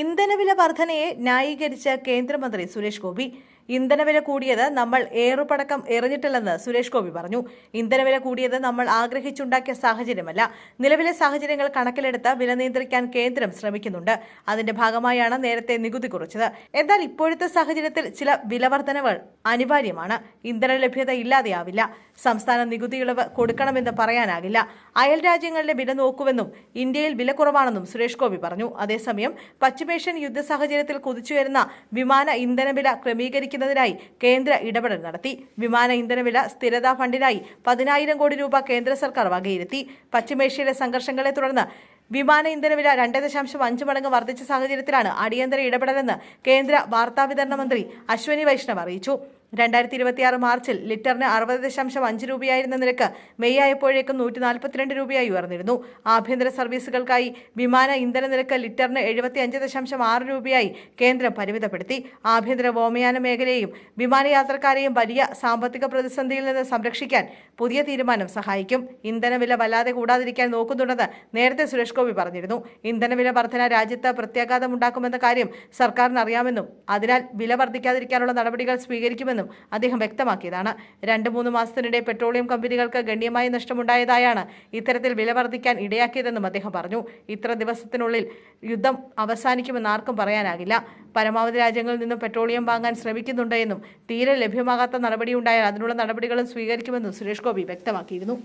ഇന്ധനവില വർധനയെ ന്യായീകരിച്ച കേന്ദ്രമന്ത്രി സുരേഷ് ഗോപി ഇന്ധനവില കൂടിയത് നമ്മൾ ഏറുപടക്കം എറിഞ്ഞിട്ടില്ലെന്ന് സുരേഷ് ഗോപി പറഞ്ഞു. ഇന്ധനവില കൂടിയത് നമ്മൾ ആഗ്രഹിച്ചുണ്ടാക്കിയ സാഹചര്യമല്ല. നിലവിലെ സാഹചര്യങ്ങൾ കണക്കിലെടുത്ത് വില നിയന്ത്രിക്കാൻ കേന്ദ്രം ശ്രമിക്കുന്നുണ്ട്. അതിന്റെ ഭാഗമായാണ് നേരത്തെ നികുതി കുറച്ചത്. എന്നാൽ ഇപ്പോഴത്തെ സാഹചര്യത്തിൽ ചില വില വർധനകൾ അനിവാര്യമാണ്. ഇന്ധന ലഭ്യത ഇല്ലാതെയാവില്ല. സംസ്ഥാന നികുതി ഇളവ് കൊടുക്കണമെന്ന് പറയാനാകില്ല. അയൽ രാജ്യങ്ങളിലെ വില നോക്കുമെന്നും ഇന്ത്യയിൽ വില കുറവാണെന്നും സുരേഷ് ഗോപി പറഞ്ഞു. അതേസമയം പശ്ചിമേഷ്യൻ യുദ്ധ സാഹചര്യത്തിൽ കുതിച്ചുയരുന്ന വിമാന ഇന്ധനവില ക്രമീകരിക്കുന്നതിനായി കേന്ദ്ര ഇടപെടൽ നടത്തി. വിമാന ഇന്ധനവില സ്ഥിരതാ ഫണ്ടിനായി 10,000 കോടി രൂപ കേന്ദ്ര സർക്കാർ വകയിരുത്തി. പശ്ചിമേഷ്യയിലെ സംഘർഷങ്ങളെ തുടർന്ന് വിമാന ഇന്ധനവില 2.5 മടങ്ങ് വർദ്ധിച്ച സാഹചര്യത്തിലാണ് അടിയന്തര ഇടപെടലെന്ന് കേന്ദ്ര വാർത്താവിതരണ മന്ത്രി അശ്വനി വൈഷ്ണവ് അറിയിച്ചു. 2026 മാർച്ചിൽ ലിറ്ററിന് 60.5 രൂപയായിരുന്ന നിരക്ക് മെയ് ആയപ്പോഴേക്കും 142 രൂപയായി ഉയർന്നിരുന്നു. ആഭ്യന്തര സർവീസുകൾക്കായി വിമാന ഇന്ധന നിരക്ക് ലിറ്ററിന് 75.6 രൂപയായി കേന്ദ്രം പരിമിതപ്പെടുത്തി. ആഭ്യന്തര വ്യോമയാന മേഖലയെയും വിമാനയാത്രക്കാരെയും വലിയ സാമ്പത്തിക പ്രതിസന്ധിയിൽ നിന്ന് സംരക്ഷിക്കാൻ പുതിയ തീരുമാനം സഹായിക്കും. ഇന്ധനവില വല്ലാതെ കൂടാതിരിക്കാൻ നോക്കുന്നുണ്ടെന്ന് നേരത്തെ സുരേഷ് ഗോപി പറഞ്ഞിരുന്നു. ഇന്ധനവില വർധന രാജ്യത്ത് പ്രത്യാഘാതമുണ്ടാക്കുമെന്ന കാര്യം സർക്കാരിന് അറിയാമെന്നും അതിനാൽ വില വർദ്ധിക്കാതിരിക്കാനുള്ള നടപടികൾ സ്വീകരിക്കുമെന്നും അദ്ദേഹം വ്യക്തമാക്കിയതാണ്. 2-3 മാസത്തിനിടെ പെട്രോളിയം കമ്പനികൾക്ക് ഗണ്യമായ നഷ്ടമുണ്ടായതായാണ് ഇത്തരത്തിൽ വില വർദ്ധിക്കാൻ ഇടയാക്കിയതെന്നും അദ്ദേഹം പറഞ്ഞു. ഇത്ര ദിവസത്തിനുള്ളിൽ യുദ്ധം അവസാനിക്കുമെന്ന് ആർക്കും പറയാനാകില്ല. പരമാവധി രാജ്യങ്ങളിൽ നിന്നും പെട്രോളിയം വാങ്ങാൻ ശ്രമിക്കുന്നുണ്ട് എന്നും തീരെ ലഭ്യമാകാത്ത നടപടിയുണ്ടായാൽ അതിനുള്ള നടപടികളും സ്വീകരിക്കുമെന്നും സുരേഷ് ഗോപി വ്യക്തമാക്കിയിരുന്നു.